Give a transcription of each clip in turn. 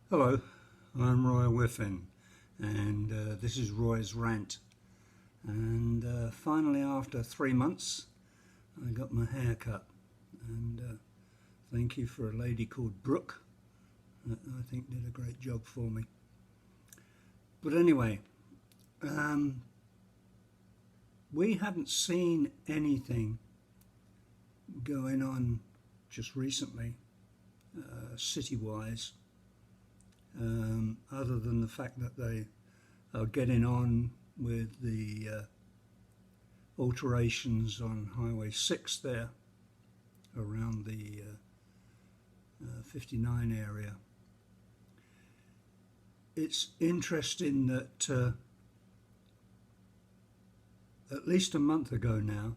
Hello, I'm Roy Whiffin, and this is Roy's Rant. And finally, after 3 months, I got my hair cut. And thank you for a lady called Brooke that I think did a great job for me. But anyway, um, we haven't seen anything going on just recently, city-wise, other than the fact that they are getting on with the alterations on Highway 6 there around the 59 area. It's interesting that at least a month ago now,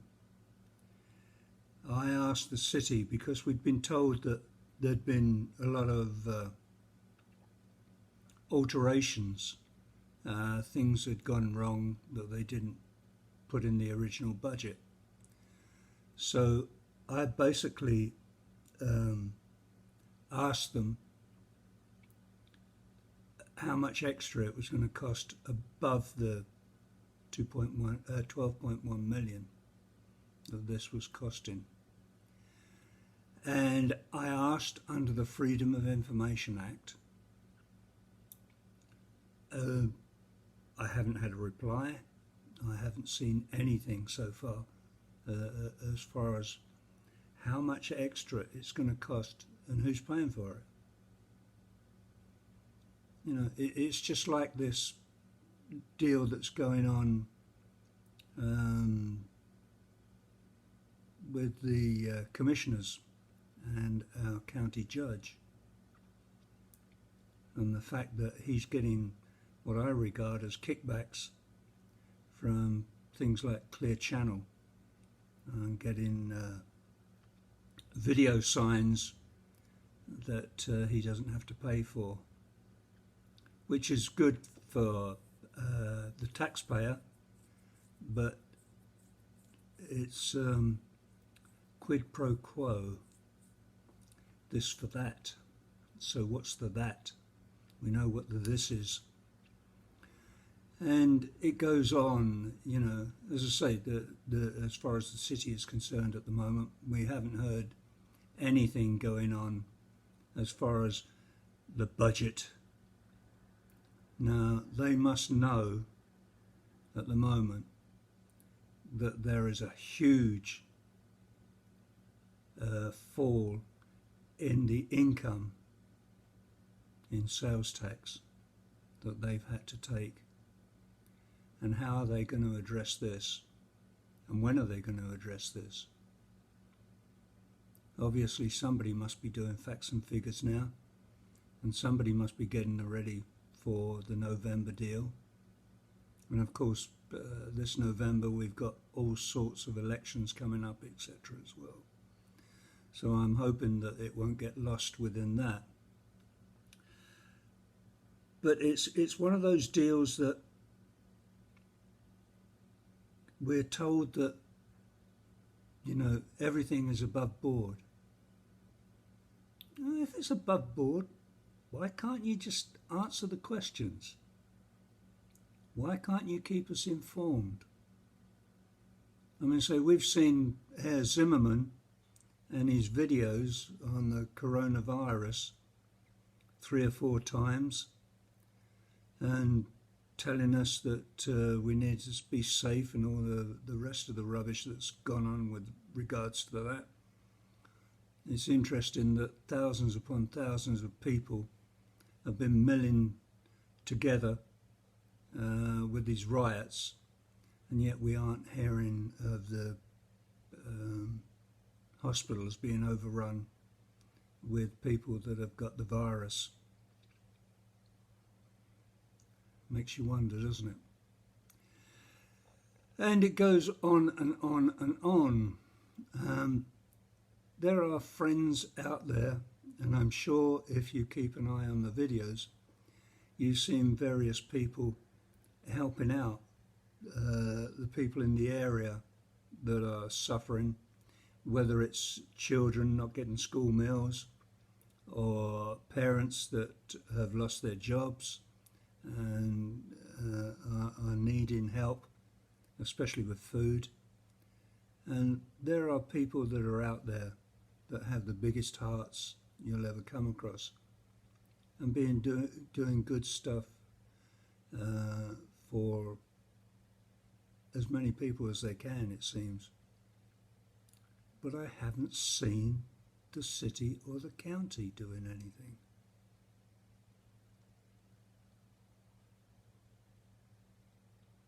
I asked the city, because we'd been told that there'd been a lot of alterations, things had gone wrong that they didn't put in the original budget. So I basically asked them how much extra it was going to cost above the 12.1 million that this was costing. And I asked under the Freedom of Information Act. I haven't had a reply. I haven't seen anything so far as far as how much extra it's going to cost and who's paying for it. You know, it's just like this deal that's going on with the commissioners and our county judge, and the fact that he's getting what I regard as kickbacks from things like Clear Channel, and getting video signs that he doesn't have to pay for, which is good for the taxpayer, but it's quid pro quo, this for that. So what's the that? We know what the this is. And it goes on, you know, as I say, as far as the city is concerned at the moment, we haven't heard anything going on as far as the budget. Now, they must know at the moment that there is a huge fall in the income in sales tax that they've had to take. And how are they going to address this? And when are they going to address this? Obviously, somebody must be doing facts and figures now, and somebody must be getting ready for the November deal. And of course, this November we've got all sorts of elections coming up, etc. as well. So I'm hoping that it won't get lost within that. But it's one of those deals that we're told that, you know, everything is above board. If it's above board, why can't you just answer the questions? Why can't you keep us informed? I mean, so we've seen Herr Zimmerman and his videos on the coronavirus 3 or 4 times, and telling us that we need to be safe and all the rest of the rubbish that's gone on with regards to that. It's interesting that thousands upon thousands of people have been milling together with these riots, and yet we aren't hearing of the hospitals being overrun with people that have got the virus. Makes you wonder, doesn't it? And it goes on and on and on. There are friends out there, and I'm sure if you keep an eye on the videos, you've seen various people helping out the people in the area that are suffering, whether it's children not getting school meals, or parents that have lost their jobs and are needing help, especially with food. And there are people that are out there that have the biggest hearts you'll ever come across, and doing good stuff for as many people as they can, it seems. But I haven't seen the city or the county doing anything.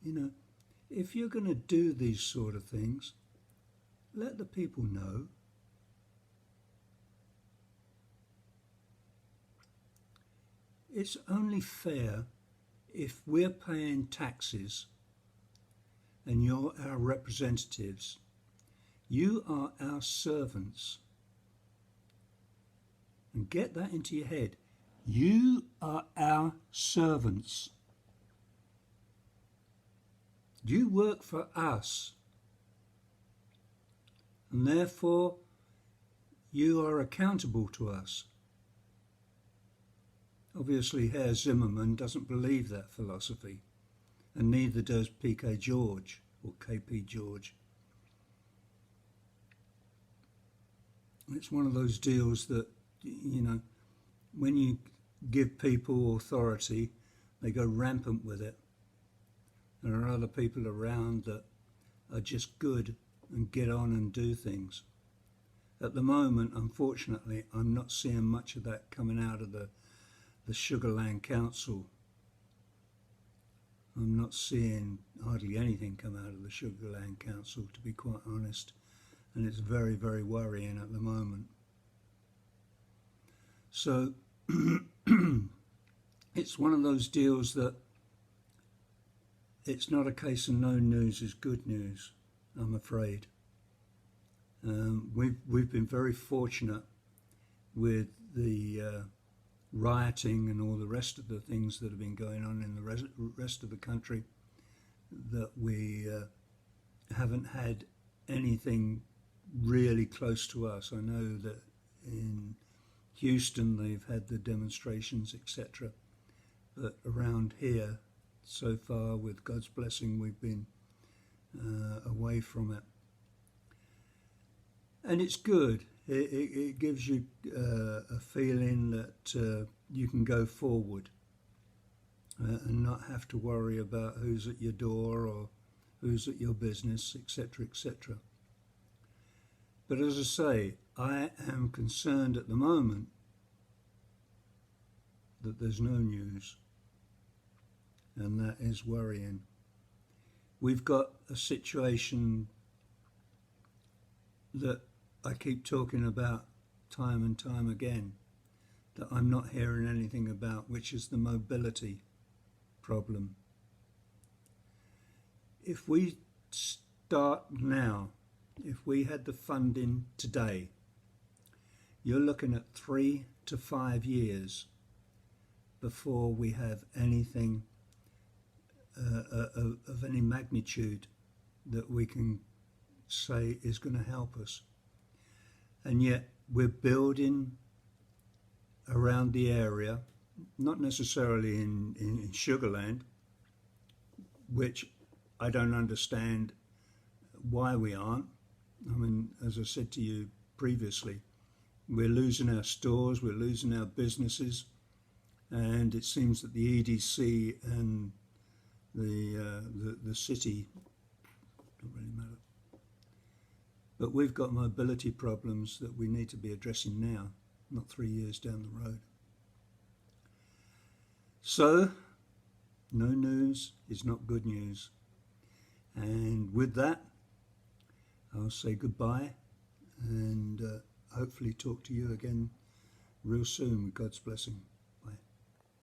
You know, if you're going to do these sort of things, let the people know. It's only fair if we're paying taxes and you're our representatives. You are our servants. And get that into your head. You are our servants. You work for us. And therefore, you are accountable to us. Obviously, Herr Zimmermann doesn't believe that philosophy, and neither does PK George or KP George. It's one of those deals that, you know, when you give people authority, they go rampant with it. There are other people around that are just good and get on and do things. At the moment, unfortunately, I'm not seeing much of that coming out of the Sugarland Council. I'm not seeing hardly anything come out of the Sugarland Council, to be quite honest, and it's very, very worrying at the moment. So it's one of those deals that it's not a case of no news is good news, I'm afraid. We've been very fortunate with the rioting and all the rest of the things that have been going on in the rest of the country, that we haven't had anything really close to us. I know that in Houston they've had the demonstrations, etc. But around here, so far, with God's blessing, we've been away from it. And it's good. It gives you a feeling that you can go forward and not have to worry about who's at your door or who's at your business, etc., etc. But as I say, I am concerned at the moment that there's no news, and that is worrying. We've got a situation that I keep talking about time and time again, that I'm not hearing anything about, which is the mobility problem. If we start now, if we had the funding today, you're looking at 3 to 5 years before we have anything of any magnitude that we can say is going to help us. And yet we're building around the area, not necessarily in Sugarland, which I don't understand why we aren't. I mean, as I said to you previously, we're losing our stores, we're losing our businesses, and it seems that the EDC and the city don't really matter. But we've got mobility problems that we need to be addressing now, not 3 years down the road. So, no news is not good news. And with that, I'll say goodbye and hopefully talk to you again real soon with God's blessing.